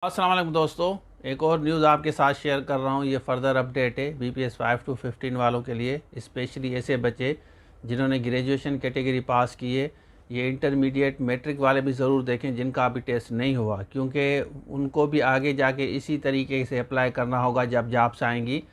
अस्सलाम वालेकुम दोस्तों, एक और न्यूज़ आपके साथ शेयर कर रहा हूँ। ये फर्दर अपडेट है BPS 5 to 15 वालों के लिए, स्पेशली ऐसे बच्चे जिन्होंने ग्रेजुएशन कैटेगरी पास की है। ये इंटरमीडिएट मैट्रिक वाले भी ज़रूर देखें जिनका अभी टेस्ट नहीं हुआ, क्योंकि उनको भी आगे जाके इसी तरीके से अप्लाई करना होगा जब जॉब्स आएंगी।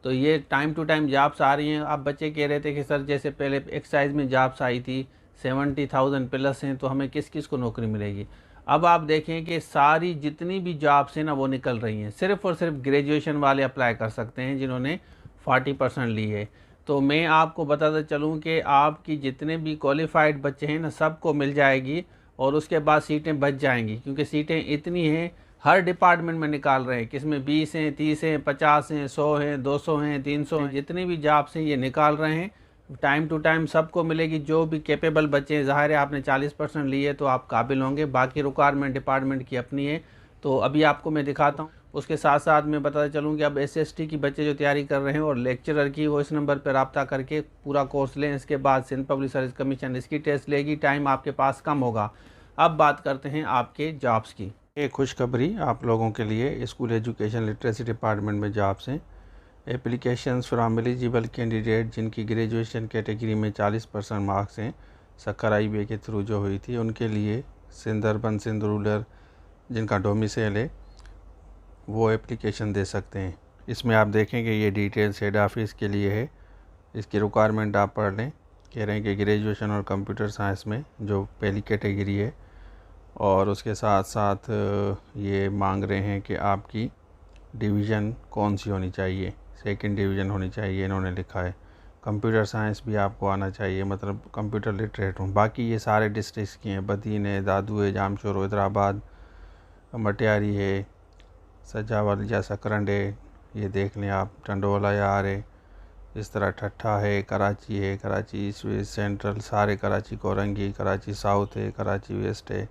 तो ये टाइम टू टाइम जॉब्स आ रही हैं। अब बच्चे कह रहे थे कि सर जैसे पहले एक्साइज में जॉब्स आई थी 70,000 प्लस हैं, तो हमें किस किस को नौकरी मिलेगी। अब आप देखें कि सारी जितनी भी जॉब्स हैं ना वो निकल रही हैं। सिर्फ और सिर्फ ग्रेजुएशन वाले अप्लाई कर सकते हैं जिन्होंने 40% ली है। तो मैं आपको बताता चलूँ कि आपकी जितने भी क्वालिफाइड बच्चे हैं ना सबको मिल जाएगी, और उसके बाद सीटें बच जाएंगी, क्योंकि सीटें इतनी हैं, हर डिपार्टमेंट में निकाल रहे हैं। किसमें 20 हैं, 30 हैं, 50 हैं, 100 हैं, 200 हैं, 300 हैं, जितनी भी जॉब्स हैं ये निकाल रहे हैं। टाइम टू टाइम सबको मिलेगी। जो भी कैपेबल बच्चे हैं, ज़ाहिर है आपने 40% लिए तो आप काबिल होंगे। बाकी रिक्वायरमेंट डिपार्टमेंट की अपनी है। तो अभी आपको मैं दिखाता हूँ। उसके साथ साथ मैं बताता चलूँ कि अब SST की बच्चे जो तैयारी कर रहे हैं और लेक्चरर की, वो इस नंबर पर रब्ता करके पूरा कोर्स लें। इसके बाद सिंध पब्लिक सर्विस कमीशन इसकी टेस्ट लेगी, टाइम आपके पास कम होगा। अब बात करते हैं आपके जॉब्स की। एक खुशखबरी आप लोगों के लिए, स्कूल एजुकेशन लिटरेसी डिपार्टमेंट में जॉब्स हैं। एप्लीकेशंस फ्रॉम एलिजिबल कैंडिडेट जिनकी ग्रेजुएशन कैटेगरी में 40% मार्क्स हैं, सक्कर IBA के थ्रू जो हुई थी, उनके लिए सिंध अर्बन, सिंध रूरल जिनका डोमिसाइल है वो एप्लीकेशन दे सकते हैं। इसमें आप देखेंगे ये डिटेल्स हेड ऑफिस के लिए है। इसकी रिक्वायरमेंट आप पढ़ लें। कह रहे हैं कि ग्रेजुएशन और कंप्यूटर साइंस में जो पहली कैटेगरी है, और उसके साथ साथ ये मांग रहे हैं कि आपकी डिवीज़न कौन सी होनी चाहिए। सेकंड डिवीज़न होनी चाहिए इन्होंने लिखा है। कंप्यूटर साइंस भी आपको आना चाहिए, मतलब कंप्यूटर लिटरेट हूँ। बाकी ये सारे डिस्ट्रिक्ट की हैं, बदीन है, दादू है, जामशोर, हैदराबाद, मटियारी है, सजावल या सकरंड है, ये देख लें आप, टंडोला यार है, इस तरह ठट्ठा है, कराची है, कराची ईस्ट वेस्ट सेंट्रल, सारे कराची कोरंगी, कराची साउथ है, कराची वेस्ट है,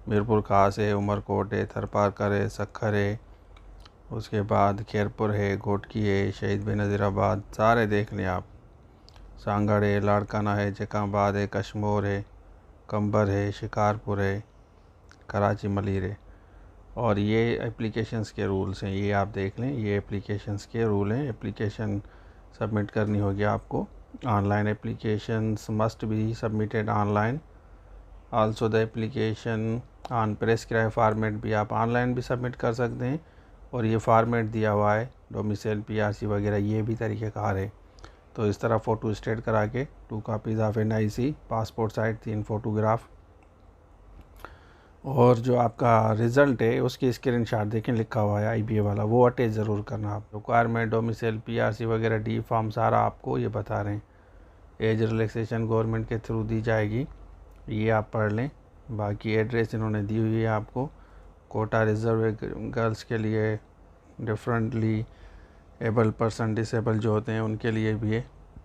मीरपुर खास है, उमरकोट है, थरपारकर है, सक्खर है, उसके बाद खैरपुर है, घोटकी है, शहीद बेनज़ीराबाद, सारे देख लें आप। सांगड़ है, लाड़काना है, जकाबाद है, कश्मोर है, कंबर है, शिकारपुर है, कराची मलीर है। और ये एप्लीकेशंस के रूल्स हैं, ये आप देख लें। ये एप्लीकेशंस के रूल हैं। एप्लीकेशन सबमिट करनी होगी आपको। Online applications must be submitted online. Also the application on prescribe format भी आप ऑनलाइन भी सबमिट कर सकते हैं, और ये फॉर्मेट दिया हुआ है डोमिसाइल, PRC वगैरह, ये भी तरीक़ेकार है। तो इस तरह फ़ोटो स्टेट करा के 2 copies of NIC, passport size 3 photograph, और जो आपका रिज़ल्ट है उसकी स्क्रीनशॉट देखें, लिखा हुआ है IBA वाला, वो अटैच ज़रूर करना आप। रिक्वायरमेंट डोमिसाइल, PRC वगैरह, D फॉर्म सारा आपको ये बता रहे हैं। एज रिलैक्सेशन गवर्नमेंट के थ्रू दी जाएगी, ये आप पढ़ लें। बाकी एड्रेस इन्होंने दी हुई है आपको। कोटा रिज़र्व गर्ल्स के लिए, डिफरेंटली एबल पर्सन, डिसेबल जो होते हैं उनके लिए भी है।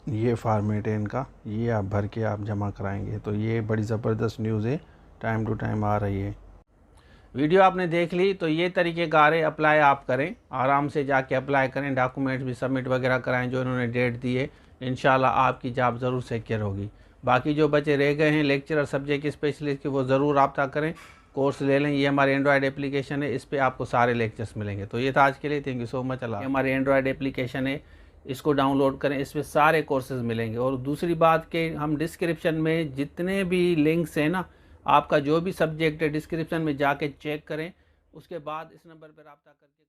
ये फॉर्मेट है इनका, ये आप भर के आप जमा कराएंगे। तो ये बड़ी ज़बरदस्त न्यूज़ है, टाइम टू टाइम आ रही है। वीडियो आपने देख ली, तो ये तरीक़ेकार है, अप्लाई आप करें, आराम से जाके अप्लाई करें, डॉक्यूमेंट्स भी सबमिट वगैरह कराएं जो इन्होंने डेट दी है। इंशाल्लाह आपकी जॉब ज़रूर सिक्योर होगी। बाकी जो बच्चे रह गए हैं लेक्चरर सब्जेक्ट स्पेशलिस्ट के, वो ज़रूर रब्ता करें, कोर्स ले लें। ये हमारे एंड्रॉयड एप्लीकेशन है, इस पर आपको सारे लेक्चर्स मिलेंगे। तो ये था आज के लिए, थैंक यू सो मच। अल्लाह। हमारे एंड्रॉयड एप्लीकेशन है, इसको डाउनलोड करें, इस पर सारे कोर्सेज मिलेंगे। और दूसरी बात कि हम डिस्क्रिप्शन में जितने भी लिंक्स हैं ना, आपका जो भी सब्जेक्ट है डिस्क्रिप्शन में जाके चेक करें, उसके बाद इस नंबर पर रब्ता करके